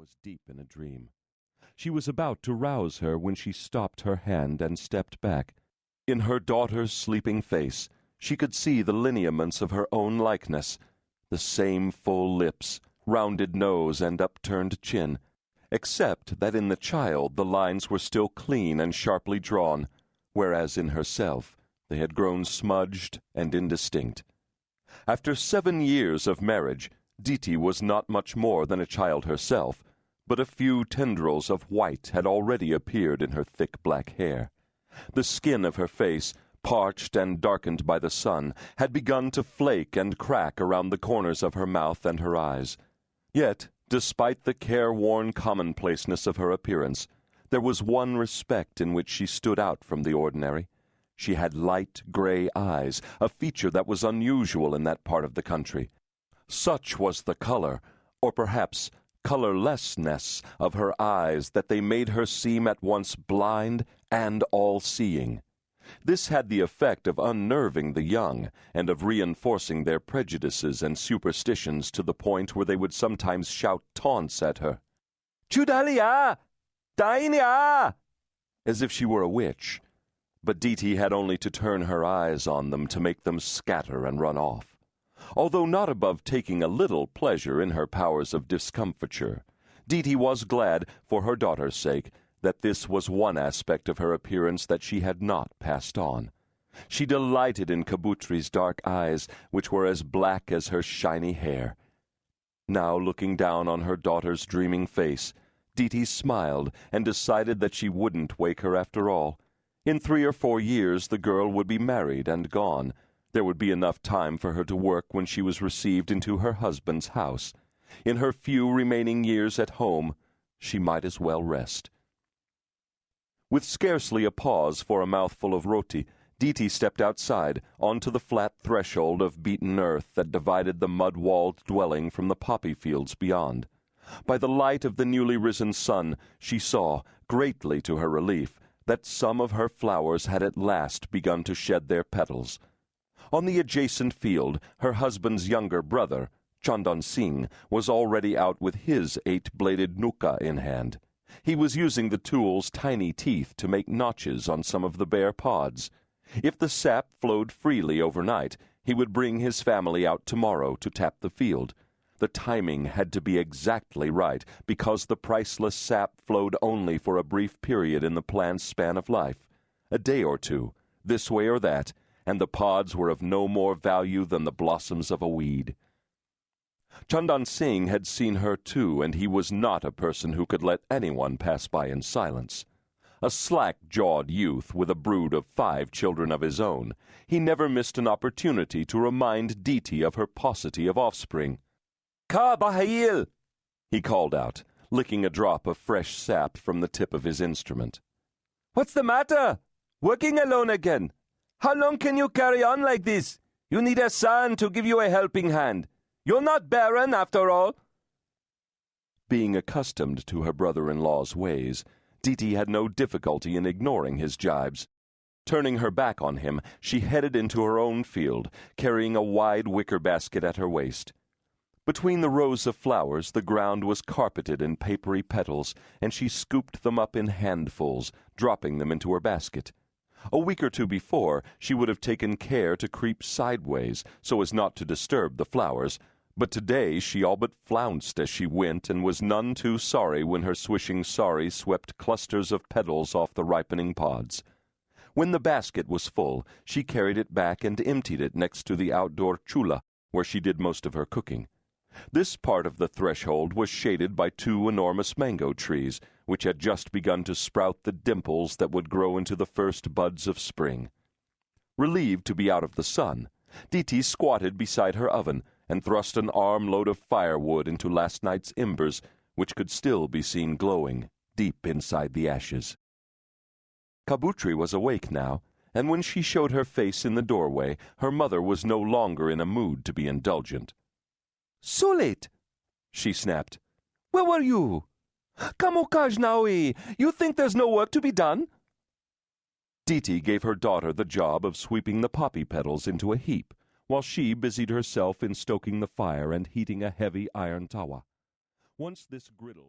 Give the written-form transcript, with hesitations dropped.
was deep in a dream. She was about to rouse her when she stopped her hand and stepped back. In her daughter's sleeping face, she could see the lineaments of her own likeness, the same full lips, rounded nose, and upturned chin, except that in the child the lines were still clean and sharply drawn, whereas in herself they had grown smudged and indistinct. After 7 years of marriage, Diti was not much more than a child herself, but a few tendrils of white had already appeared in her thick black hair. The skin of her face, parched and darkened by the sun, had begun to flake and crack around the corners of her mouth and her eyes. Yet, despite the careworn commonplaceness of her appearance, there was one respect in which she stood out from the ordinary. She had light gray eyes, a feature that was unusual in that part of the country. Such was the color, or perhaps colorlessness, of her eyes that they made her seem at once blind and all-seeing. This had the effect of unnerving the young and of reinforcing their prejudices and superstitions to the point where they would sometimes shout taunts at her, "Chudalia! Dainia!" as if she were a witch. But Diti had only to turn her eyes on them to make them scatter and run off. Although not above taking a little pleasure in her powers of discomfiture, Diti was glad, for her daughter's sake, that this was one aspect of her appearance that she had not passed on. She delighted in Kabutri's dark eyes, which were as black as her shiny hair. Now, looking down on her daughter's dreaming face, Diti smiled and decided that she wouldn't wake her after all. In 3 or 4 years the girl would be married and gone. There would be enough time for her to work when she was received into her husband's house. In her few remaining years at home, she might as well rest. With scarcely a pause for a mouthful of roti, Diti stepped outside, onto the flat threshold of beaten earth that divided the mud-walled dwelling from the poppy fields beyond. By the light of the newly risen sun, she saw, greatly to her relief, that some of her flowers had at last begun to shed their petals. On the adjacent field, her husband's younger brother, Chandan Singh, was already out with his 8-bladed nuka in hand. He was using the tool's tiny teeth to make notches on some of the bare pods. If the sap flowed freely overnight, he would bring his family out tomorrow to tap the field. The timing had to be exactly right, because the priceless sap flowed only for a brief period in the plant's span of life, a day or two, this way or that, and the pods were of no more value than the blossoms of a weed. Chandan Singh had seen her too, and he was not a person who could let anyone pass by in silence. A slack-jawed youth with a brood of 5 children of his own, he never missed an opportunity to remind Diti of her paucity of offspring. "Ka Bahail!" he called out, licking a drop of fresh sap from the tip of his instrument. "What's the matter? Working alone again? How long can you carry on like this? You need a son to give you a helping hand. You're not barren, after all." Being accustomed to her brother-in-law's ways, Diti had no difficulty in ignoring his jibes. Turning her back on him, she headed into her own field, carrying a wide wicker basket at her waist. Between the rows of flowers, the ground was carpeted in papery petals, and she scooped them up in handfuls, dropping them into her basket. A week or two before, she would have taken care to creep sideways so as not to disturb the flowers, but today she all but flounced as she went and was none too sorry when her swishing sari swept clusters of petals off the ripening pods. When the basket was full, she carried it back and emptied it next to the outdoor chula, where she did most of her cooking. This part of the threshold was shaded by 2 enormous mango trees, which had just begun to sprout the dimples that would grow into the first buds of spring. Relieved to be out of the sun, Diti squatted beside her oven and thrust an armload of firewood into last night's embers, which could still be seen glowing deep inside the ashes. Kabutri was awake now, and when she showed her face in the doorway, her mother was no longer in a mood to be indulgent. "So late," she snapped. "Where were you? Come au cage now, you think there's no work to be done?" Diti gave her daughter the job of sweeping the poppy petals into a heap, while she busied herself in stoking the fire and heating a heavy iron tawa. Once this griddle